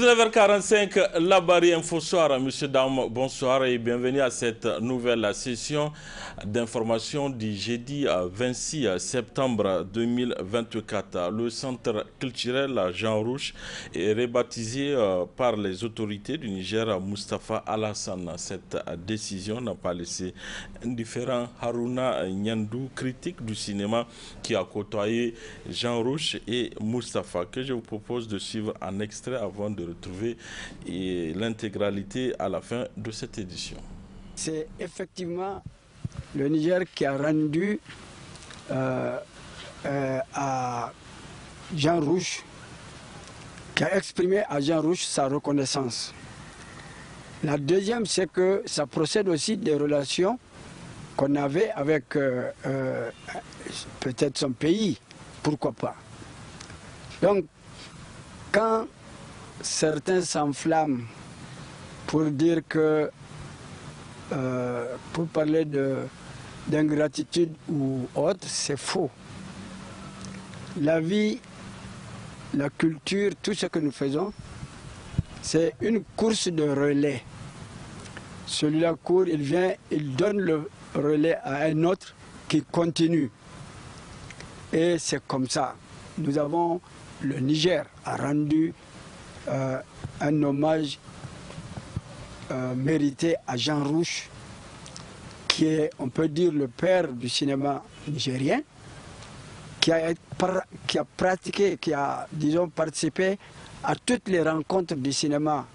19h45, la barrière Info Soir. Monsieur, dames, bonsoir et bienvenue à cette nouvelle session d'information du jeudi 26 septembre 2024. Le centre culturel Jean Rouch est rebaptisé par les autorités du Niger Mustapha Alassane. Cette décision n'a pas laissé indifférent Haruna Nyandou, critique du cinéma qui a côtoyé Jean Rouch et Mustapha, que je vous propose de suivre en extrait avant de retrouver l'intégralité à la fin de cette édition. C'est effectivement le Niger qui a rendu à Jean Rouch, qui a exprimé à Jean Rouch sa reconnaissance. La deuxième, c'est que ça procède aussi des relations qu'on avait avec peut-être son pays, pourquoi pas. Donc, quand certains s'enflamment pour dire que, pour parler d'ingratitude ou autre, c'est faux. La vie, la culture, tout ce que nous faisons, c'est une course de relais. Celui-là court, il vient, il donne le relais à un autre qui continue. Et c'est comme ça. Nous avons, le Niger a rendu un hommage mérité à Jean Rouch, qui est, on peut dire, le père du cinéma nigérien, qui a pratiqué, qui a, disons, participé à toutes les rencontres du cinéma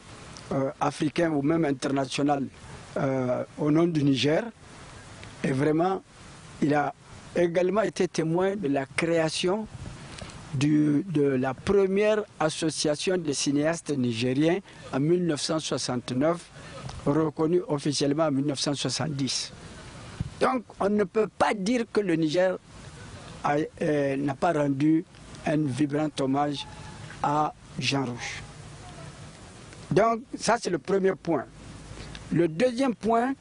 africain ou même international au nom du Niger. Et vraiment, il a également été témoin de la création de la première association de cinéastes nigériens en 1969, reconnue officiellement en 1970. Donc, on ne peut pas dire que le Niger n'a pas rendu un vibrant hommage à Jean Rouch. Donc, ça c'est le premier point. Le deuxième point,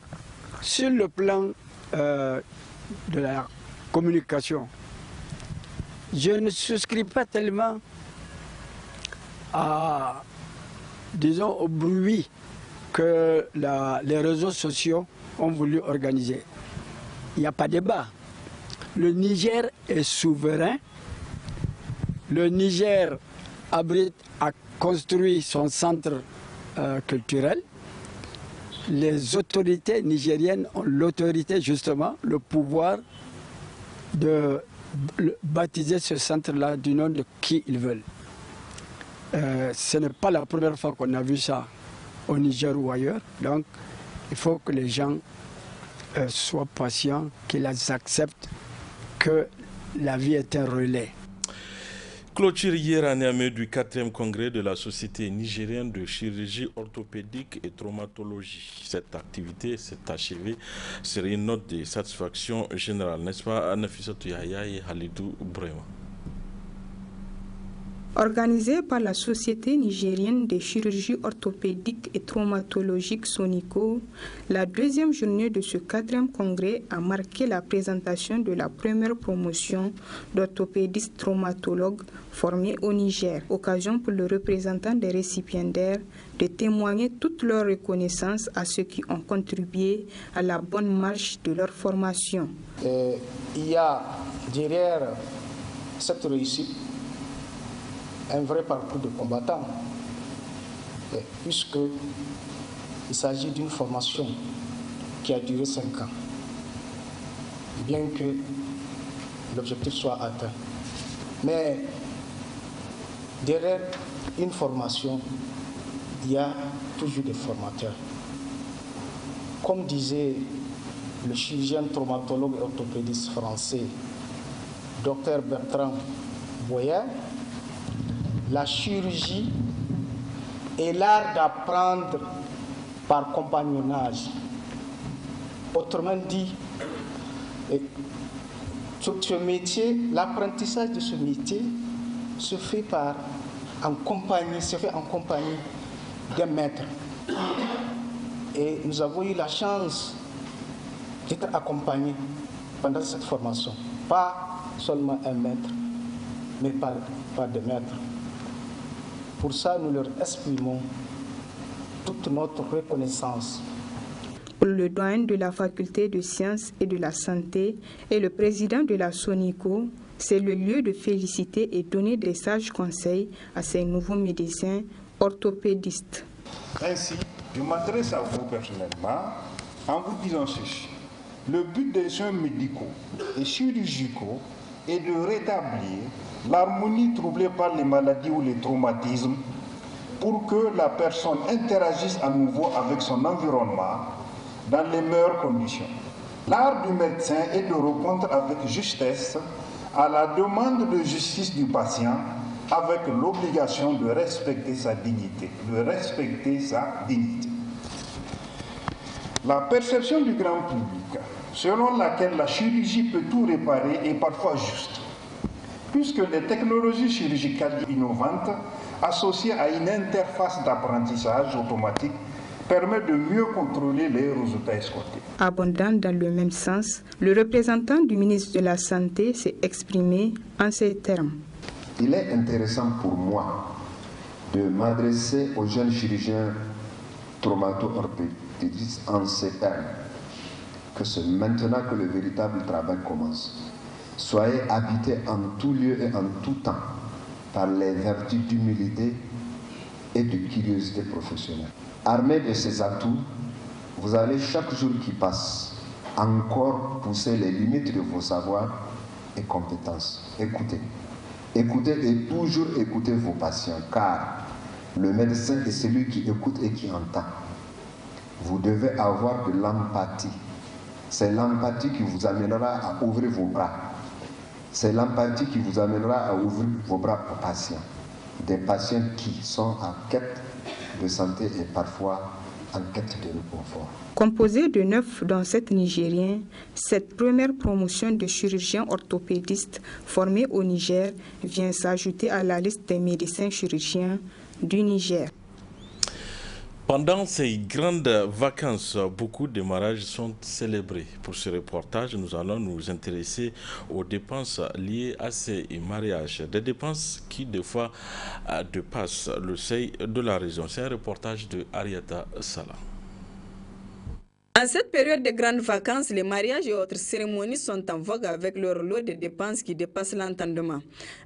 sur le plan de la communication, je ne souscris pas tellement à, disons, au bruit que les réseaux sociaux ont voulu organiser. Il n'y a pas de débat. Le Niger est souverain. Le Niger a construit son centre culturel. Les autorités nigériennes ont l'autorité, justement, le pouvoir de baptiser ce centre-là du nom de qui ils veulent. Ce n'est pas la première fois qu'on a vu ça au Niger ou ailleurs. Donc, il faut que les gens soient patients, qu'ils acceptent que la vie est un relais. Clôture hier à Niamey du 4e congrès de la Société nigérienne de chirurgie orthopédique et traumatologie. Cette activité s'est achevée sur une note de satisfaction générale, n'est-ce pas, Nafissatou Yahya et Halidou Brema? Organisée par la Société nigérienne de chirurgie orthopédique et traumatologique SONICO, la deuxième journée de ce 4e congrès a marqué la présentation de la première promotion d'orthopédistes traumatologues formés au Niger. Occasion pour le représentant des récipiendaires de témoigner toute leur reconnaissance à ceux qui ont contribué à la bonne marche de leur formation. Il y a derrière cette réussite un vrai parcours de combattant, puisqu'il s'agit d'une formation qui a duré 5 ans, bien que l'objectif soit atteint. Mais derrière une formation, il y a toujours des formateurs. Comme disait le chirurgien traumatologue et orthopédiste français, Dr Bertrand Boyer, la chirurgie est l'art d'apprendre par compagnonnage. Autrement dit, ce métier, l'apprentissage de ce métier se fait en compagnie d'un maître. Et nous avons eu la chance d'être accompagnés pendant cette formation. Pas seulement un maître, mais par des maîtres. Pour ça, nous leur exprimons toute notre reconnaissance. Le doyen de la faculté de sciences et de la santé et le président de la SONICO, c'est le lieu de féliciter et donner des sages conseils à ces nouveaux médecins orthopédistes. Ainsi, je m'adresse à vous personnellement en vous disant ceci. Le but des soins médicaux et chirurgicaux est de rétablir l'harmonie troublée par les maladies ou les traumatismes pour que la personne interagisse à nouveau avec son environnement dans les meilleures conditions. L'art du médecin est de répondre avec justesse à la demande de justice du patient avec l'obligation de respecter sa dignité. La perception du grand public, selon laquelle la chirurgie peut tout réparer, est parfois juste, puisque les technologies chirurgicales innovantes associées à une interface d'apprentissage automatique permettent de mieux contrôler les résultats escomptés. Abondant dans le même sens, le représentant du ministre de la Santé s'est exprimé en ces termes. Il est intéressant pour moi de m'adresser aux jeunes chirurgiens traumato-orthopédistes en ces termes, que c'est maintenant que le véritable travail commence. Soyez habités en tout lieu et en tout temps par les vertus d'humilité et de curiosité professionnelle. Armés de ces atouts, vous allez chaque jour qui passe encore pousser les limites de vos savoirs et compétences. Écoutez et toujours écoutez vos patients, car le médecin est celui qui écoute et qui entend. Vous devez avoir de l'empathie. C'est l'empathie qui vous amènera à ouvrir vos bras. C'est l'empathie qui vous amènera à ouvrir vos bras aux patients. Des patients qui sont en quête de santé et parfois en quête de réconfort. Composé de 9 7 Nigériens, cette première promotion de chirurgiens orthopédistes formés au Niger vient s'ajouter à la liste des médecins chirurgiens du Niger. Pendant ces grandes vacances, beaucoup de mariages sont célébrés. Pour ce reportage, nous allons nous intéresser aux dépenses liées à ces mariages. Des dépenses qui, des fois, dépassent le seuil de la raison. C'est un reportage de Ariata Salah. En cette période de grandes vacances, les mariages et autres cérémonies sont en vogue avec leur lot de dépenses qui dépassent l'entendement.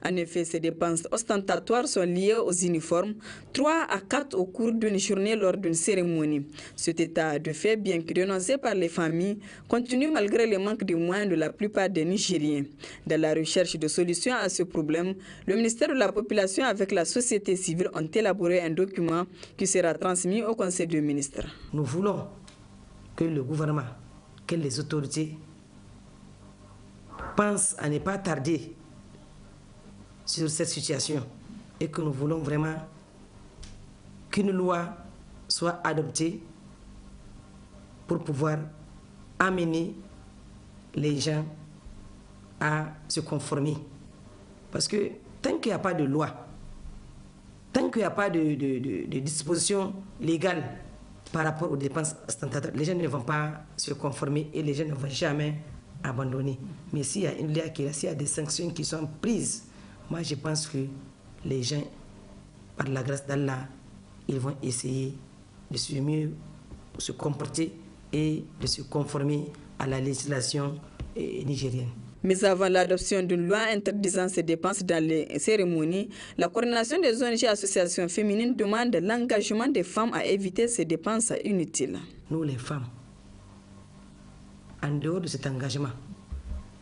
En effet, ces dépenses ostentatoires sont liées aux uniformes, 3 à 4 au cours d'une journée lors d'une cérémonie. Cet état de fait, bien que dénoncé par les familles, continue malgré le manque de moyens de la plupart des Nigériens. Dans la recherche de solutions à ce problème, le ministère de la Population avec la société civile ont élaboré un document qui sera transmis au Conseil des ministres. Nous voulons que le gouvernement, que les autorités pensent à ne pas tarder sur cette situation et que nous voulons vraiment qu'une loi soit adoptée pour pouvoir amener les gens à se conformer. Parce que tant qu'il n'y a pas de loi, tant qu'il n'y a pas de disposition légale par rapport aux dépenses ostentatoires, les gens ne vont pas se conformer et les gens ne vont jamais abandonner. Mais s'il y a une loi s'il y a des sanctions qui sont prises, moi je pense que les gens, par la grâce d'Allah, ils vont essayer de mieux se comporter et de se conformer à la législation nigérienne. Mais avant l'adoption d'une loi interdisant ces dépenses dans les cérémonies, la coordination des ONG et associations féminines demande l'engagement des femmes à éviter ces dépenses inutiles. Nous les femmes, en dehors de cet engagement,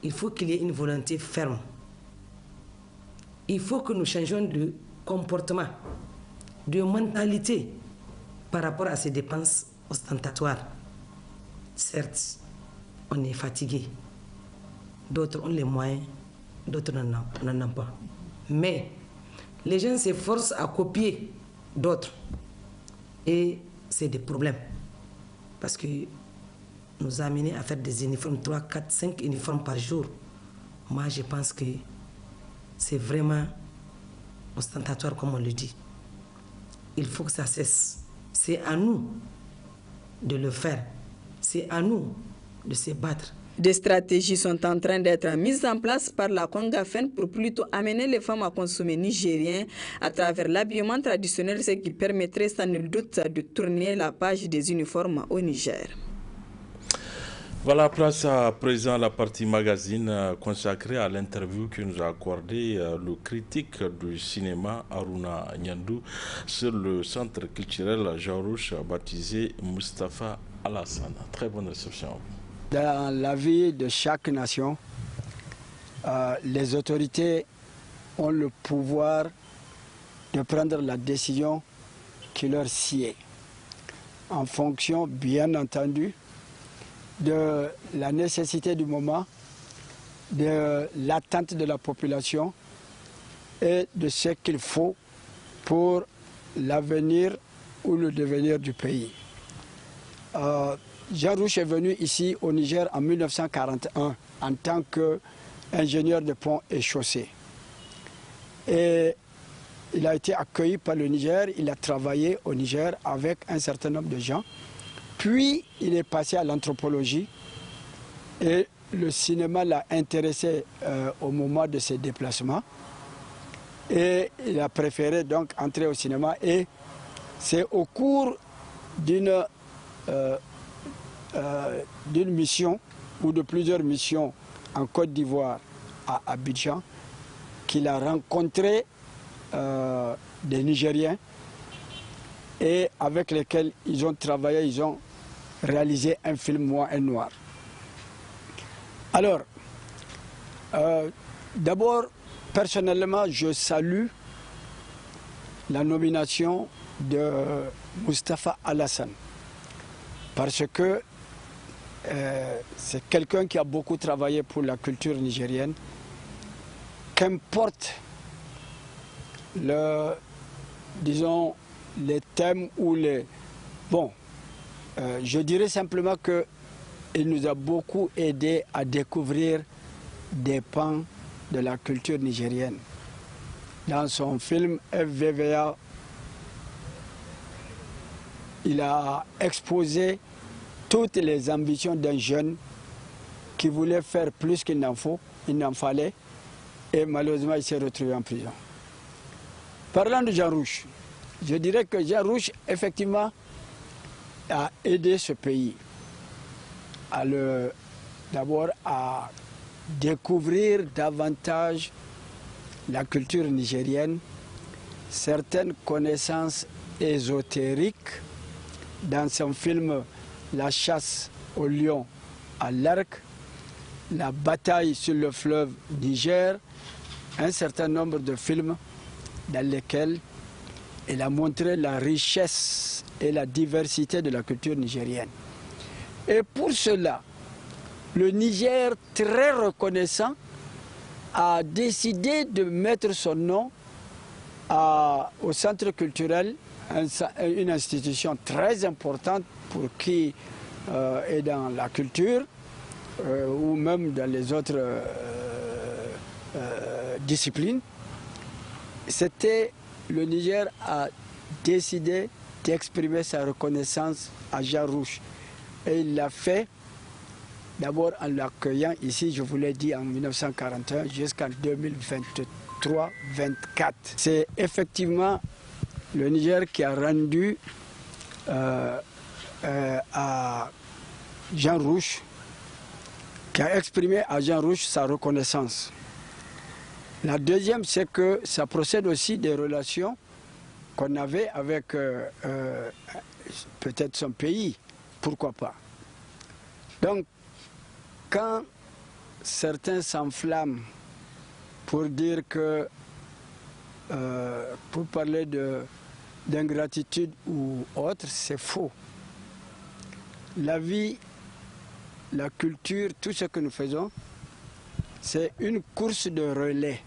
il faut qu'il y ait une volonté ferme. Il faut que nous changions de comportement, de mentalité par rapport à ces dépenses ostentatoires. Certes, on est fatigué. D'autres ont les moyens, d'autres n'en ont pas. Mais les gens s'efforcent à copier d'autres. Et c'est des problèmes. Parce que nous amener à faire des uniformes, 3, 4, 5 uniformes par jour. Moi, je pense que c'est vraiment ostentatoire, comme on le dit. Il faut que ça cesse. C'est à nous de le faire. C'est à nous de se battre. Des stratégies sont en train d'être mises en place par la Congafen pour plutôt amener les femmes à consommer nigérien à travers l'habillement traditionnel, ce qui permettrait sans nul doute de tourner la page des uniformes au Niger. Voilà, place à présent la partie magazine consacrée à l'interview que nous a accordé le critique du cinéma Aruna Nyandou sur le centre culturel Jarouche baptisé Mustapha Alassane. Très bonne réception. Dans la vie de chaque nation, les autorités ont le pouvoir de prendre la décision qui leur sied, en fonction, bien entendu, de la nécessité du moment, de l'attente de la population et de ce qu'il faut pour l'avenir ou le devenir du pays. Jean Rouch est venu ici au Niger en 1941 en tant qu'ingénieur de pont et chaussée. Et il a été accueilli par le Niger, il a travaillé au Niger avec un certain nombre de gens. Puis il est passé à l'anthropologie et le cinéma l'a intéressé au moment de ses déplacements. Et il a préféré donc entrer au cinéma et c'est au cours d'une mission ou de plusieurs missions en Côte d'Ivoire à Abidjan qu'il a rencontré des Nigériens et avec lesquels ils ont travaillé, ils ont réalisé un film Moi et Noir. Alors, d'abord, personnellement, je salue la nomination de Mustapha Alassane parce que c'est quelqu'un qui a beaucoup travaillé pour la culture nigérienne. Qu'importe disons, les thèmes ou les... Bon, je dirais simplement qu'il nous a beaucoup aidé à découvrir des pans de la culture nigérienne. Dans son film FVVA, il a exposé toutes les ambitions d'un jeune qui voulait faire plus qu'il n'en fallait, et malheureusement il s'est retrouvé en prison. Parlant de Jean Rouch, je dirais que Jean Rouch, effectivement, a aidé ce pays d'abord à découvrir davantage la culture nigérienne, certaines connaissances ésotériques dans son film La chasse au lion à l'arc, la bataille sur le fleuve Niger, un certain nombre de films dans lesquels il a montré la richesse et la diversité de la culture nigérienne. Et pour cela, le Niger, très reconnaissant, a décidé de mettre son nom au centre culturel, une institution très importante pour qui est dans la culture ou même dans les autres disciplines. Le Niger a décidé d'exprimer sa reconnaissance à Jean Rouch. Et il l'a fait d'abord en l'accueillant ici, je vous l'ai dit, en 1941 jusqu'en 2023-24. C'est effectivement le Niger qui a rendu à Jean Rouch, qui a exprimé à Jean Rouch sa reconnaissance. La deuxième, c'est que ça procède aussi des relations qu'on avait avec peut-être son pays, pourquoi pas. Donc, quand certains s'enflamment pour dire que, pour parler d'ingratitude ou autre, c'est faux. La vie, la culture, tout ce que nous faisons, c'est une course de relais.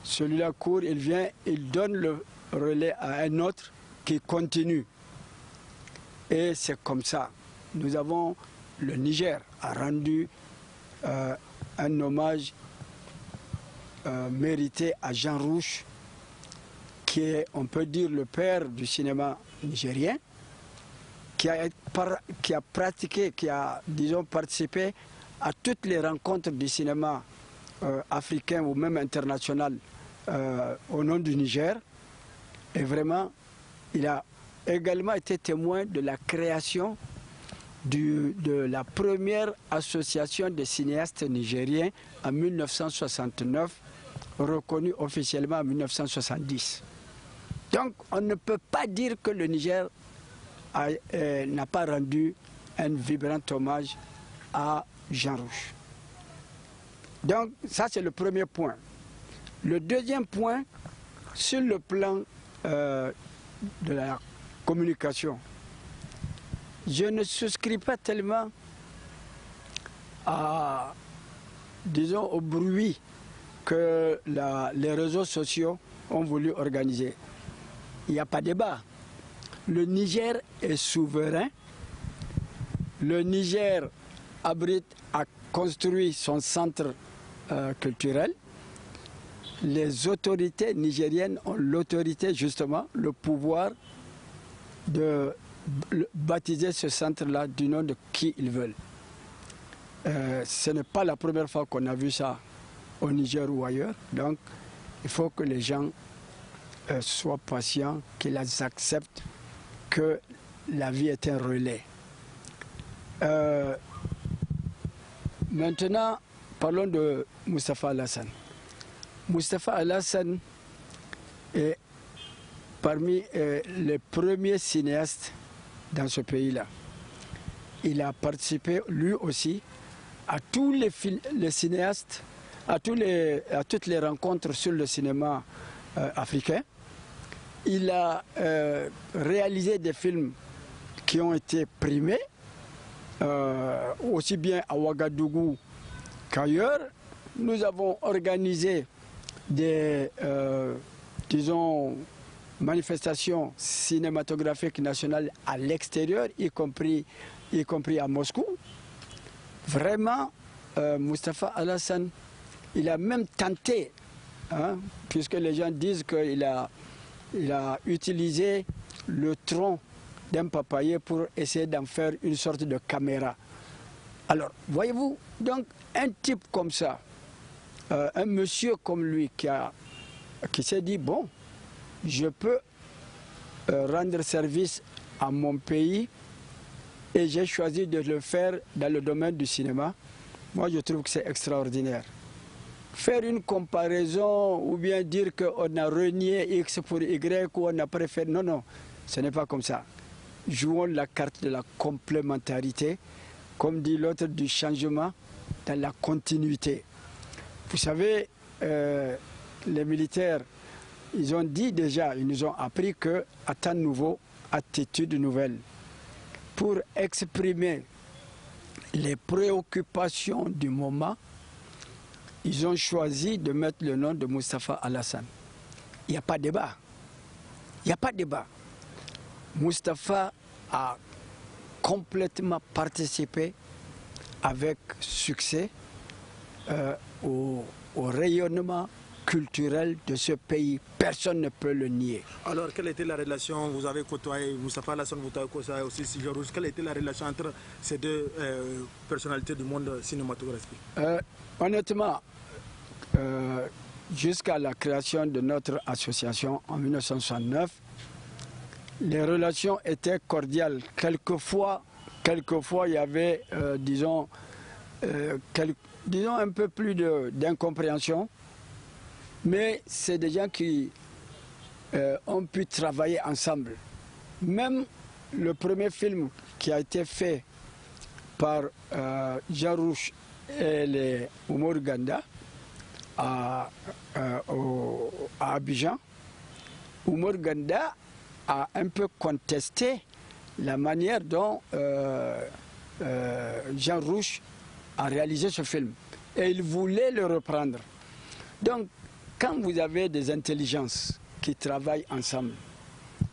Celui-là court, il vient, il donne le relais à un autre qui continue. Et c'est comme ça. Le Niger a rendu un hommage mérité à Jean Rouch, qui est, on peut dire, le père du cinéma nigérien, qui a pratiqué, qui a, disons, participé à toutes les rencontres du cinéma africain ou même international au nom du Niger. Et vraiment, il a également été témoin de la création de la première association de cinéastes nigériens en 1969, reconnue officiellement en 1970. Donc on ne peut pas dire que le Niger n'a pas rendu un vibrant hommage à Jean Rouch. Donc ça c'est le premier point. Le deuxième point, sur le plan de la communication, je ne souscris pas tellement à, disons, au bruit que les réseaux sociaux ont voulu organiser. Il n'y a pas de débat. Le Niger est souverain. Le Niger a construit son centre culturel. Les autorités nigériennes ont l'autorité, justement, le pouvoir de baptiser ce centre-là du nom de qui ils veulent. Ce n'est pas la première fois qu'on a vu ça au Niger ou ailleurs. Donc, il faut que les gens soient patients, qu'ils acceptent que la vie est un relais. Maintenant, parlons de Moustapha Alassane. Moustapha Alassane est parmi les premiers cinéastes dans ce pays-là. Il a participé lui aussi à tous les cinéastes, à toutes les rencontres sur le cinéma africain. Il a réalisé des films qui ont été primés, aussi bien à Ouagadougou qu'ailleurs. Nous avons organisé des, disons, manifestations cinématographiques nationales à l'extérieur, y compris à Moscou. Vraiment, Moustapha Alassane, il a même tenté, hein, puisque les gens disent qu'il a utilisé le tronc d'un papayer pour essayer d'en faire une sorte de caméra. Alors, voyez-vous, donc un type comme ça, un monsieur comme lui qui s'est dit, bon, je peux rendre service à mon pays et j'ai choisi de le faire dans le domaine du cinéma. Moi, je trouve que c'est extraordinaire. Faire une comparaison ou bien dire qu'on a renié X pour Y ou on a préféré... Non, non, ce n'est pas comme ça. Jouons la carte de la complémentarité, comme dit l'autre, du changement dans la continuité. Vous savez, les militaires, ils ont dit déjà, ils nous ont appris qu'à temps nouveau, attitude nouvelle. Pour exprimer les préoccupations du moment, ils ont choisi de mettre le nom de Moustapha Alassane. Il n'y a pas de débat. Il n'y a pas de débat. Moustapha a complètement participé avec succès au rayonnement culturel de ce pays. Personne ne peut le nier. Alors, quelle était la relation? Vous avez côtoyé Moustapha Alassane, vous avez côtoyé aussi Jean Rouch. Quelle était la relation entre ces deux personnalités du monde cinématographique? Honnêtement, jusqu'à la création de notre association en 1969, les relations étaient cordiales. Quelquefois il y avait, disons, un peu plus d'incompréhension. Mais c'est des gens qui ont pu travailler ensemble. Même le premier film qui a été fait par Jean Rouch et les Oumar Ganda à Abidjan, Oumar Ganda a un peu contesté la manière dont Jean Rouch a réalisé ce film. Et il voulait le reprendre. Donc, quand vous avez des intelligences qui travaillent ensemble,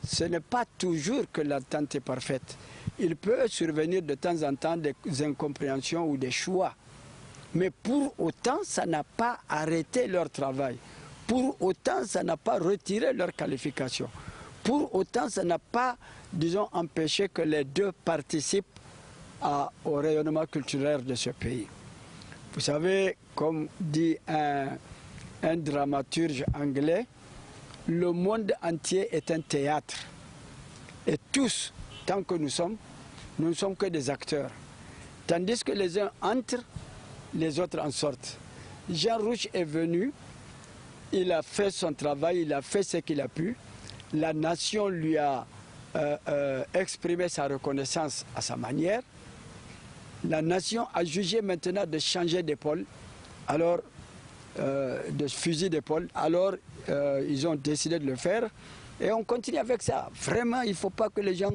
ce n'est pas toujours que l'entente est parfaite. Il peut survenir de temps en temps des incompréhensions ou des choix. Mais pour autant, ça n'a pas arrêté leur travail. Pour autant, ça n'a pas retiré leur qualification. Pour autant, ça n'a pas, disons, empêché que les deux participent au rayonnement culturel de ce pays. Vous savez, comme dit un dramaturge anglais, le monde entier est un théâtre. Et tous, tant que nous ne sommes que des acteurs. Tandis que les uns entrent, les autres en sortent. Jean Rouch est venu, il a fait son travail, il a fait ce qu'il a pu. La nation lui a exprimé sa reconnaissance à sa manière. La nation a jugé maintenant de changer d'épaule, alors de fusil d'épaule, alors ils ont décidé de le faire et on continue avec ça. Vraiment, il ne faut pas que les gens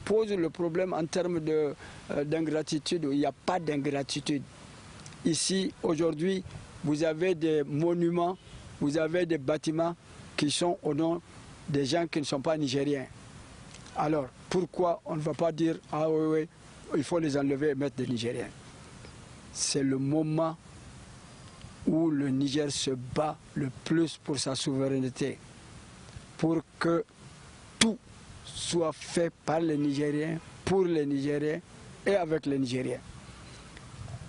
posent le problème en termes d'ingratitude. Il n'y a pas d'ingratitude. Ici, aujourd'hui, vous avez des monuments, vous avez des bâtiments qui sont au nom des gens qui ne sont pas nigériens. Alors, pourquoi on ne va pas dire « Ah oui, il faut les enlever et mettre des Nigériens ». C'est le moment où le Niger se bat le plus pour sa souveraineté, pour que tout soit fait par les Nigériens, pour les Nigériens et avec les Nigériens.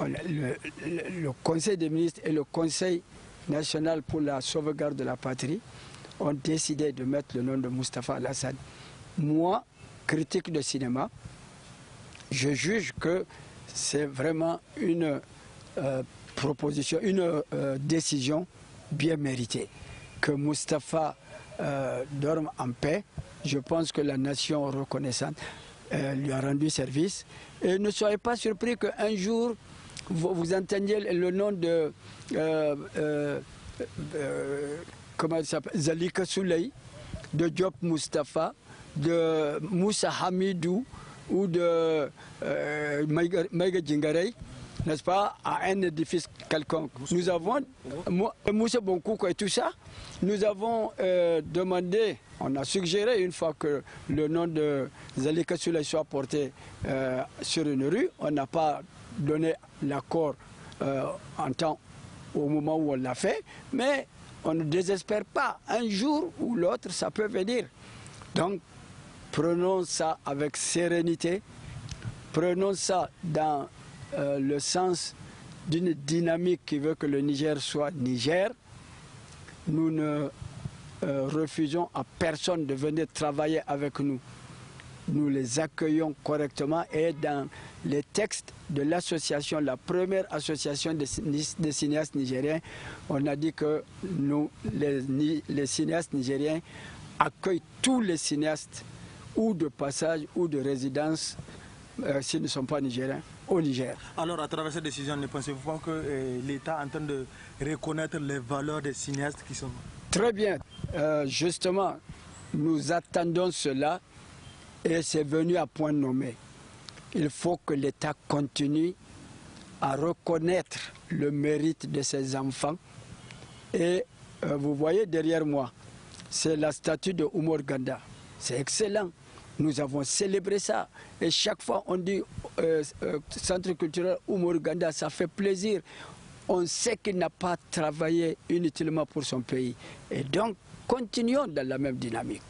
Le Conseil des ministres et le Conseil national pour la sauvegarde de la patrie ont décidé de mettre le nom de Moustapha Alassane. Moi, critique de cinéma, je juge que c'est vraiment une proposition, une décision bien méritée. Que Moustapha dorme en paix. Je pense que la nation reconnaissante lui a rendu service. Et ne soyez pas surpris qu'un jour, vous entendiez le nom de comment il s'appelle, Zalika Souley, de Diop Moustapha, de Moussa Hamidou ou de Maïga Djingarey, n'est-ce pas, à un édifice quelconque. Nous avons, Moussa Bonkouko et tout ça, nous avons demandé, on a suggéré une fois que le nom de Zalika Souley soit porté sur une rue, on n'a pas donné l'accord en temps au moment où on l'a fait, mais on ne désespère pas. Un jour ou l'autre, ça peut venir. Donc, prenons ça avec sérénité, prenons ça dans le sens d'une dynamique qui veut que le Niger soit Niger. Nous ne refusons à personne de venir travailler avec nous. Nous les accueillons correctement et dans les textes de l'association, la première association des cinéastes nigériens, on a dit que nous, les cinéastes nigériens, accueillent tous les cinéastes ou de passage ou de résidence s'ils ne sont pas nigériens au Niger. Alors à travers cette décision, ne pensez-vous pas que l'État est en train de reconnaître les valeurs des cinéastes qui sont... Très bien. Justement, nous attendons cela et c'est venu à point nommé. Il faut que l'État continue à reconnaître le mérite de ses enfants. Et vous voyez derrière moi, c'est la statue de Oumar Ganda. C'est excellent. Nous avons célébré ça. Et chaque fois on dit Centre culturel Oumar Ganda, ça fait plaisir. On sait qu'il n'a pas travaillé inutilement pour son pays. Et donc, continuons dans la même dynamique.